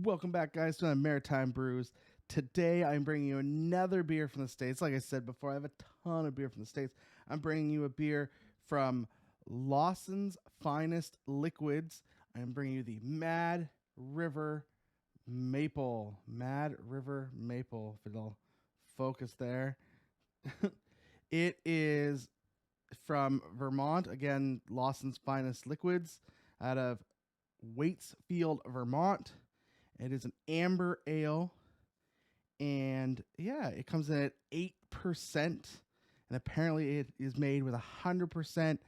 Welcome back, guys, to the Maritime Brews. Today, I'm bringing you another beer from the States. Like I said before, I have a ton of beer from the States. I'm bringing you a beer from Lawson's Finest Liquids. I'm bringing you the Mad River Maple. Mad River Maple, if it'll focus there. It is from Vermont. Again, Lawson's Finest Liquids out of Waitsfield, Vermont. It is an amber ale, and yeah, it comes in at 8%, and apparently it is made with 100%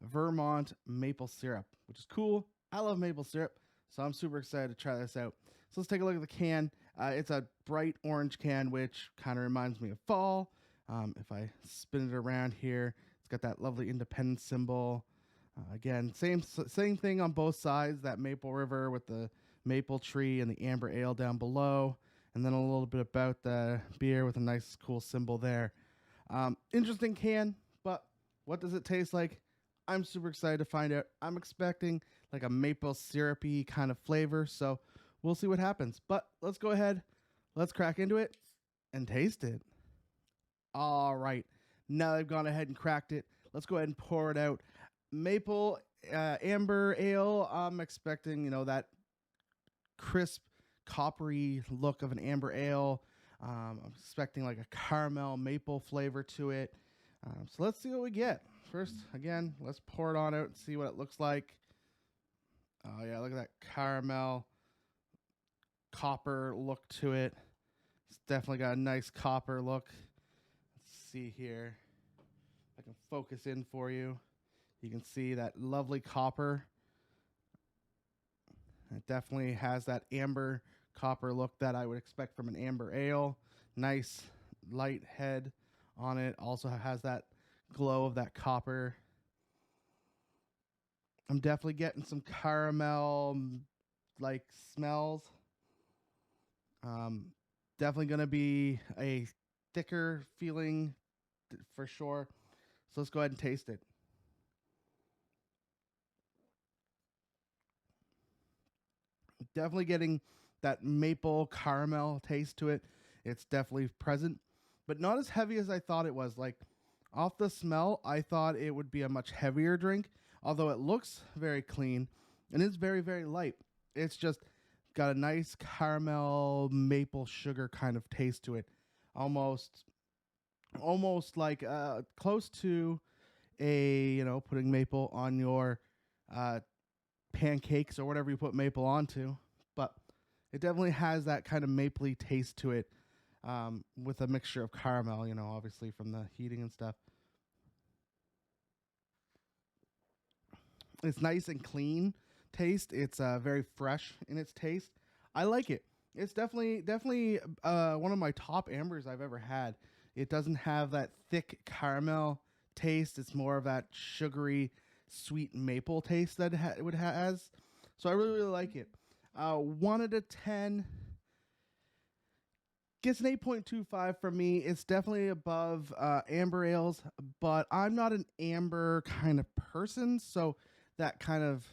Vermont maple syrup, which is cool. I love maple syrup, so I'm super excited to try this out. So let's take a look at the can. It's a bright orange can, which kind of reminds me of fall. If I spin it around here, it's got that lovely independence symbol. Again, same thing on both sides, that Maple River with the maple tree and the amber ale down below, and then a little bit about the beer with a nice cool symbol there. Interesting can, but what does it taste like? I'm super excited to find out. I'm expecting like a maple syrupy kind of flavor, so we'll see what happens. But let's go ahead, let's crack into it and taste it. All right, now I've gone ahead and cracked it, let's go ahead and pour it out. Maple amber ale, I'm expecting, that crisp, coppery look of an amber ale. I'm expecting like a caramel maple flavor to it. So let's see what we get. First, again, let's pour it on out and see what it looks like. Oh yeah, look at that caramel copper look to it. It's definitely got a nice copper look. Let's see here. If I can focus in for you. You can see that lovely copper. It definitely has that amber copper look that I would expect from an amber ale. Nice light head on it. Also has that glow of that copper. I'm definitely getting some caramel like smells. Definitely going to be a thicker feeling for sure. So let's go ahead and taste it. Definitely getting that maple caramel taste to it. It's definitely present, but not as heavy as I thought it was. Like off the smell, I thought it would be a much heavier drink, although it looks very clean and it's very, very light. It's just got a nice caramel maple sugar kind of taste to it. Almost like close to a, putting maple on your pancakes or whatever you put maple onto, but it definitely has that kind of mapley taste to it, with a mixture of caramel, obviously from the heating and stuff. It's nice and clean taste. It's very fresh in its taste. I like it. It's definitely one of my top ambers I've ever had. It doesn't have that thick caramel taste. It's more of that sugary, sweet maple taste that it has. So I really, really like it. 1 out of 10 gets an 8.25 from me. It's definitely above amber ales, but I'm not an amber kind of person, so that kind of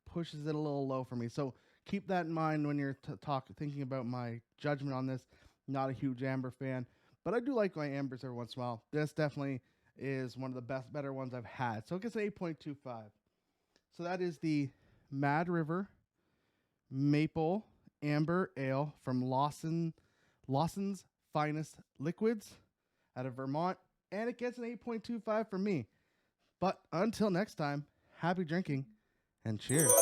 pushes it a little low for me. So keep that in mind when you're thinking about my judgment on this. Not a huge amber fan, but I do like my ambers every once in a while. This definitely is one of the better ones I've had. So it gets an 8.25. So that is the Mad River Maple Amber Ale from Lawson's Finest Liquids out of Vermont. And it gets an 8.25 from me. But until next time, happy drinking and cheers.